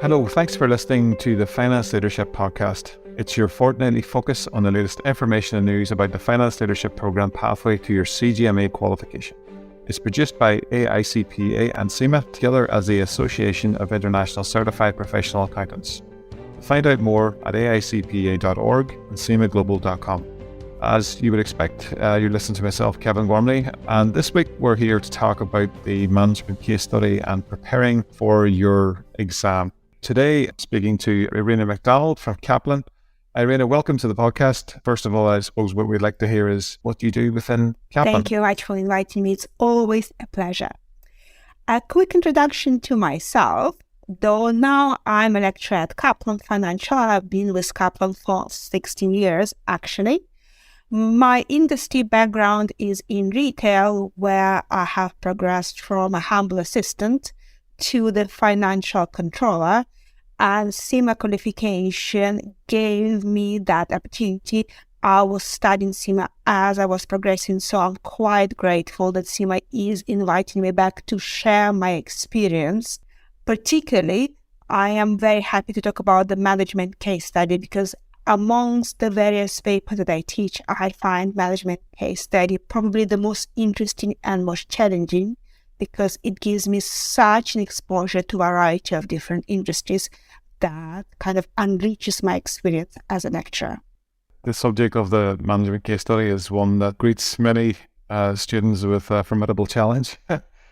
Hello, thanks for listening to the Finance Leadership Podcast. It's your fortnightly focus on the latest information and news about the Finance Leadership Programme pathway to your CGMA qualification. It's produced by AICPA and CIMA, together as the Association of International Certified Professional Accountants. Find out more at aicpa.org and cimaglobal.com. As you would expect, you listen to myself, Kevin Gormley, and this week we're here to talk about the management case study and preparing for your exam. Today, speaking to Iryna McDonald from Kaplan. Iryna, welcome to the podcast. First of all, I suppose what we'd like to hear is what you do within Kaplan. Thank you very much for inviting me. It's always a pleasure. A quick introduction to myself. Though now I'm a lecturer at Kaplan Financial, I've been with Kaplan for 16 years, actually. My industry background is in retail, where I have progressed from a humble assistant to the financial controller, and CIMA qualification gave me that opportunity. I was studying CIMA as I was progressing, so I'm quite grateful that CIMA is inviting me back to share my experience. Particularly, I am very happy to talk about the management case study because amongst the various papers that I teach, I find management case study probably the most interesting and most challenging because it gives me such an exposure to a variety of different industries that kind of enriches my experience as a lecturer. The subject of the management case study is one that greets many students with a formidable challenge.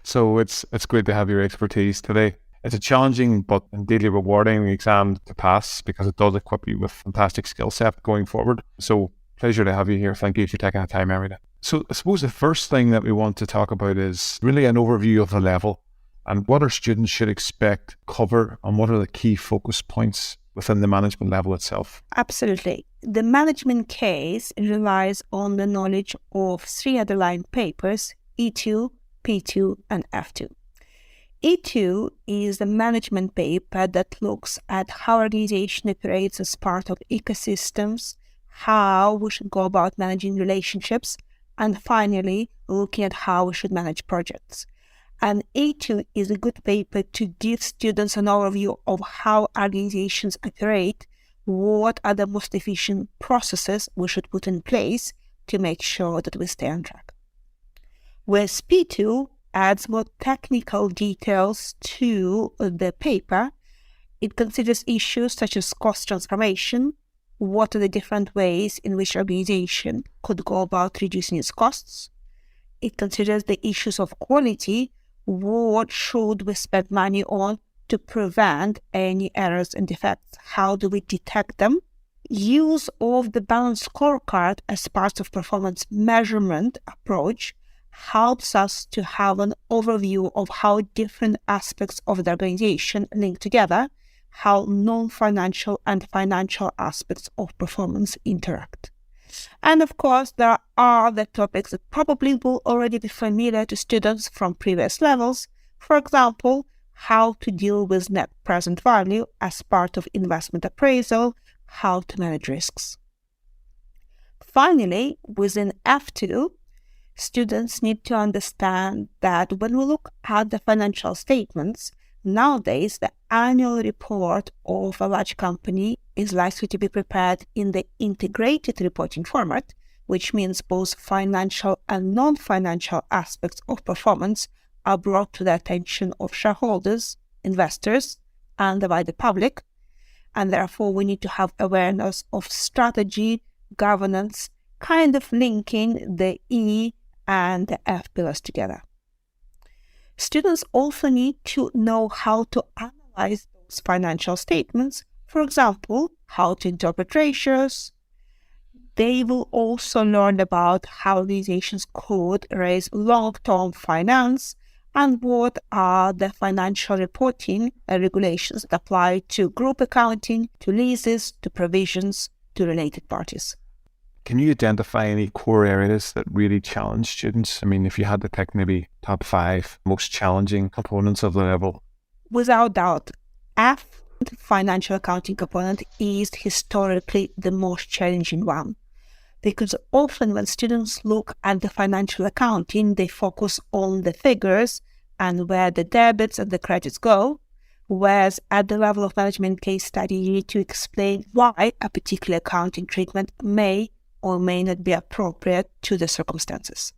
So it's great to have your expertise today. It's a challenging but indeed rewarding exam to pass because it does equip you with fantastic skill set going forward. So pleasure to have you here. Thank you for taking the time, Iryna. So I suppose the first thing that we want to talk about is really an overview of the level and what our students should expect cover and what are the key focus points within the management level itself. Absolutely. The management case relies on the knowledge of three underlying papers, E2, P2 and F2. E2 is the management paper that looks at how organization operates as part of ecosystems, how we should go about managing relationships, and finally, looking at how we should manage projects. And E2 is a good paper to give students an overview of how organizations operate, what are the most efficient processes we should put in place to make sure that we stay on track. Whereas P2 adds more technical details to the paper. It considers issues such as cost transformation, what are the different ways in which organization could go about reducing its costs. It considers the issues of quality, what should we spend money on to prevent any errors and defects, how do we detect them. Use of the balanced scorecard as part of performance measurement approach helps us to have an overview of how different aspects of the organization link together, how non-financial and financial aspects of performance interact. And of course, there are other topics that probably will already be familiar to students from previous levels. For example, how to deal with net present value as part of investment appraisal, how to manage risks. Finally, within F2, students need to understand that when we look at the financial statements, nowadays the annual report of a large company is likely to be prepared in the integrated reporting format, which means both financial and non-financial aspects of performance are brought to the attention of shareholders, investors, and the wider public. And therefore, we need to have awareness of strategy, governance, kind of linking the E and the F pillars together. Students also need to know how to analyze those financial statements, for example, how to interpret ratios. They will also learn about how organizations could raise long-term finance and what are the financial reporting regulations that apply to group accounting, to leases, to provisions, to related parties. Can you identify any core areas that really challenge students? I mean, if you had to pick maybe top 5 most challenging components of the level. Without doubt, F, the financial accounting component, is historically the most challenging one. Because often when students look at the financial accounting, they focus on the figures and where the debits and the credits go, Whereas at the level of management case study, you need to explain why a particular accounting treatment may or may not be appropriate to the circumstances.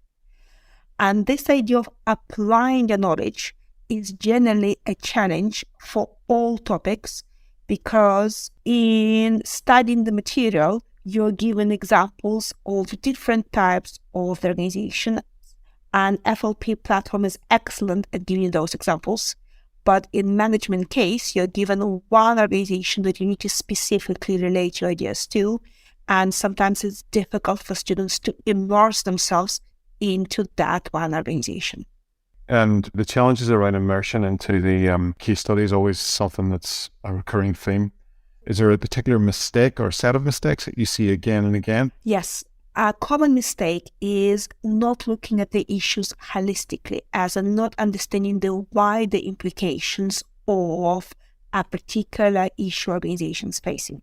And this idea of applying the knowledge is generally a challenge for all topics, because in studying the material, you're given examples of different types of the organization, and FLP platform is excellent at giving those examples. But in management case, you're given one organization that you need to specifically relate your ideas to, and sometimes it's difficult for students to immerse themselves into that one organization. And the challenges around immersion into the case study is always something that's a recurring theme. Is there a particular mistake or set of mistakes that you see again and again? Yes. A common mistake is not looking at the issues holistically, as in not understanding the wider implications of a particular issue organization is facing.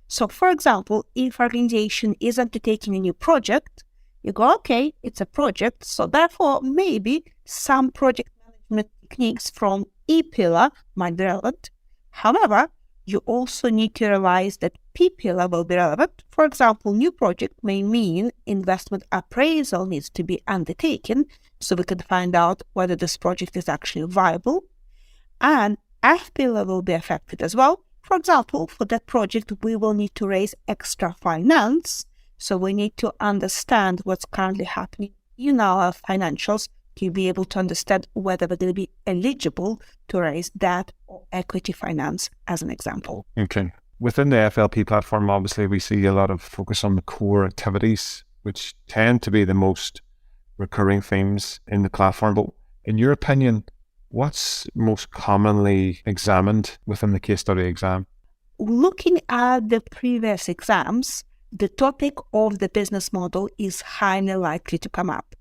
So, for example, if organization is undertaking a new project, you go, okay, it's a project, so therefore maybe some project management techniques from E-pillar might be relevant. However, you also need to realize that P-pillar will be relevant. For example, new project may mean investment appraisal needs to be undertaken so we can find out whether this project is actually viable. And F-pillar will be affected as well. For example, for that project, we will need to raise extra finance. So we need to understand what's currently happening in our financials to be able to understand whether we're going to be eligible to raise debt or equity finance, as an example. Okay. Within the FLP platform, obviously, we see a lot of focus on the core activities, which tend to be the most recurring themes in the platform. But in your opinion, what's most commonly examined within the case study exam? Looking at the previous exams, the topic of the business model is highly likely to come up.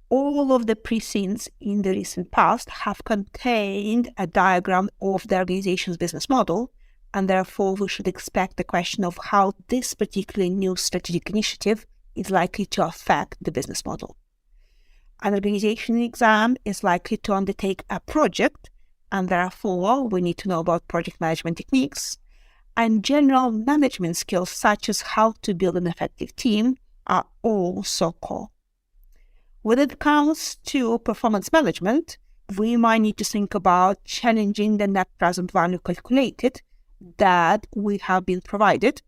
All of the pre-scenes in the recent past have contained a diagram of the organization's business model, and therefore we should expect the question of how this particular new strategic initiative is likely to affect the business model. An organization exam is likely to undertake a project, and therefore we need to know about project management techniques, and general management skills such as how to build an effective team are also core. When it comes to performance management, we might need to think about challenging the net present value calculated that we have been provided.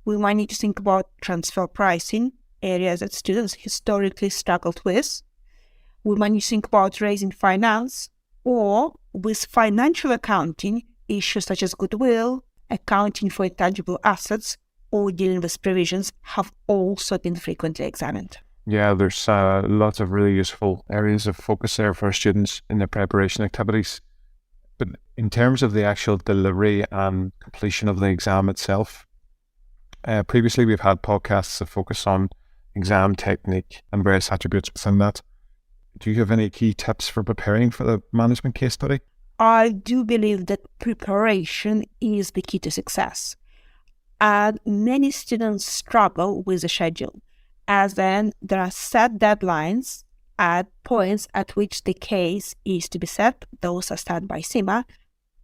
We might need to think about transfer pricing, areas that students historically struggled with. We might need to think about raising finance, or with financial accounting, issues such as goodwill, accounting for intangible assets, or dealing with provisions have also been frequently examined. Yeah, there's lots of really useful areas of focus there for students in their preparation activities. But in terms of the actual delivery and completion of the exam itself, previously we've had podcasts that focus on exam technique and various attributes within that. Do you have any key tips for preparing for the management case study? I do believe that preparation is the key to success. And many students struggle with the schedule, as then there are set deadlines at points at which the case is to be set. Those are set by CIMA.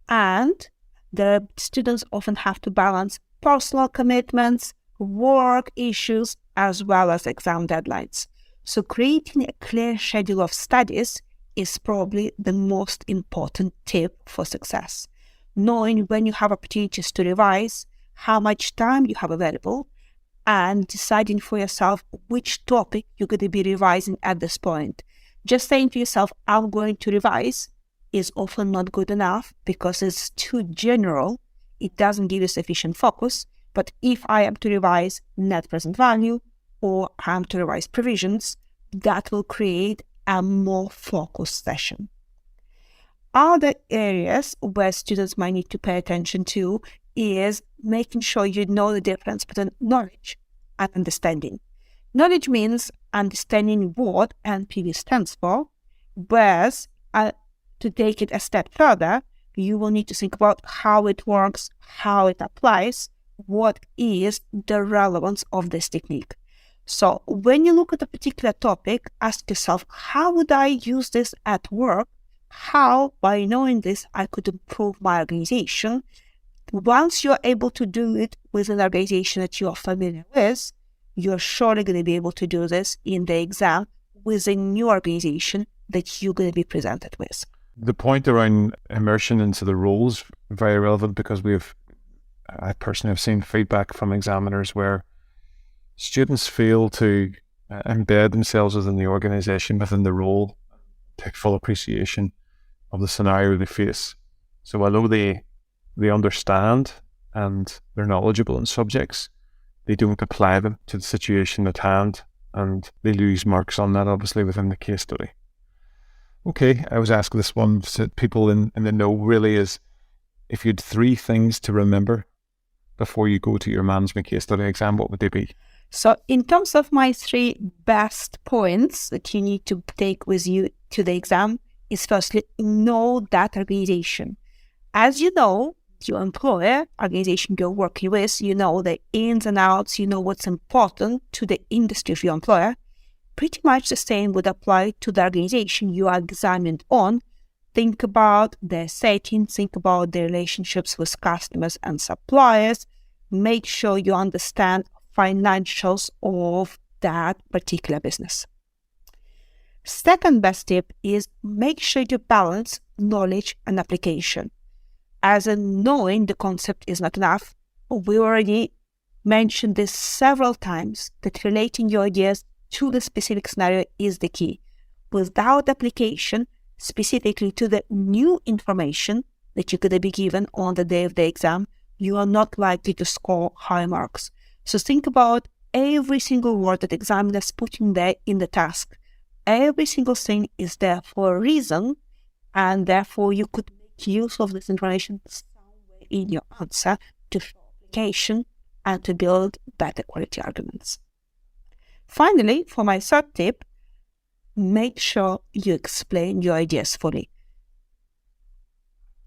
And the students often have to balance personal commitments, work issues, as well as exam deadlines. So creating a clear schedule of studies is probably the most important tip for success. Knowing when you have opportunities to revise, how much time you have available, and deciding for yourself which topic you're going to be revising at this point. Just saying to yourself, I'm going to revise, is often not good enough because it's too general. It doesn't give you sufficient focus. But if I am to revise net present value or I am to revise provisions, that will create a more focused session. Other areas where students might need to pay attention to is making sure you know the difference between knowledge and understanding. Knowledge means understanding what NPV stands for, whereas to take it a step further, you will need to think about how it works, how it applies, what is the relevance of this technique. So when you look at a particular topic, ask yourself, how would I use this at work how, by knowing this, I could improve my organization. Once you're able to do it with an organization that you're familiar with, you're surely going to be able to do this in the exam with a new organization that you're going to be presented with. The point around immersion into the roles very relevant, because I personally have seen feedback from examiners where students fail to embed themselves within the organization, within the role, take full appreciation of the scenario they face. So although they understand and they're knowledgeable in subjects, they don't apply them to the situation at hand, and they lose marks on that, obviously, within the case study. Okay, I was asked this one to people in the know, really, is if you had 3 things to remember before you go to your management case study exam, what would they be? So in terms of my 3 best points that you need to take with you to the exam is, firstly, know that organization. As you know, your employer, organization you're working with, you know the ins and outs, you know what's important to the industry of your employer. Pretty much the same would apply to the organization you are examined on. Think about their settings, think about their relationships with customers and suppliers. Make sure you understand financials of that particular business. Second best tip is make sure you balance knowledge and application. As in knowing the concept is not enough, we already mentioned this several times, that relating your ideas to the specific scenario is the key. Without application, specifically to the new information that you're going to be given on the day of the exam, you are not likely to score high marks. So think about every single word that examiners put in there in the task. Every single thing is there for a reason, and therefore you could make use of this information somewhere in your answer to show application and to build better quality arguments. Finally, for my third tip, make sure you explain your ideas fully.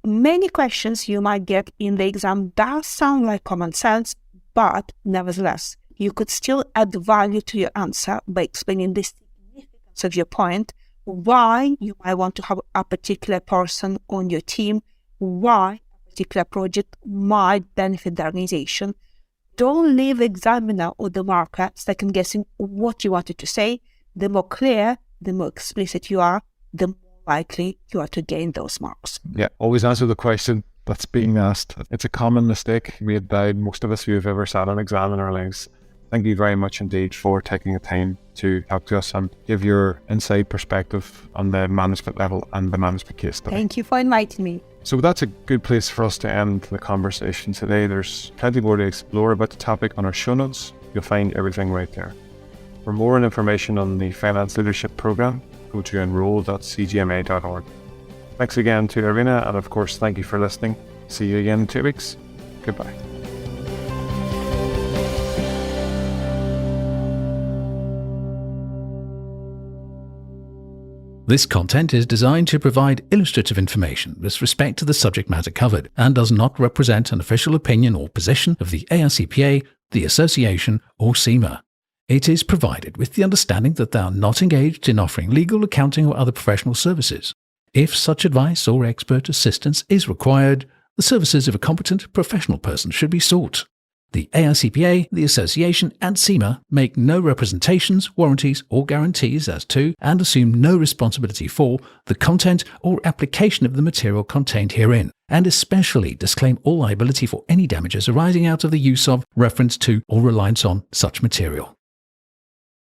Many questions you might get in the exam does sound like common sense, but nevertheless, you could still add value to your answer by explaining the significance of your point, why you might want to have a particular person on your team, why a particular project might benefit the organization. Don't leave the examiner or the marker second guessing what you wanted to say. The more clear, the more explicit you are, the more likely you are to gain those marks. Yeah, always answer the question that's being asked. It's a common mistake made by most of us who have ever sat an exam in our lives. Thank you very much indeed for taking the time to talk to us and give your inside perspective on the management level and the management case study. Thank you for inviting me. So that's a good place for us to end the conversation today. There's plenty more to explore about the topic on our show notes. You'll find everything right there. For more information on the Finance Leadership Programme, go to enroll.cgma.org. Thanks again to Iryna, and of course, thank you for listening. See you again in 2 weeks. Goodbye. This content is designed to provide illustrative information with respect to the subject matter covered and does not represent an official opinion or position of the AICPA, the Association, or CIMA. It is provided with the understanding that they are not engaged in offering legal, accounting, or other professional services. If such advice or expert assistance is required, the services of a competent professional person should be sought. The AICPA, the Association, and CIMA make no representations, warranties, or guarantees as to, and assume no responsibility for, the content or application of the material contained herein, and especially disclaim all liability for any damages arising out of the use of, reference to, or reliance on such material.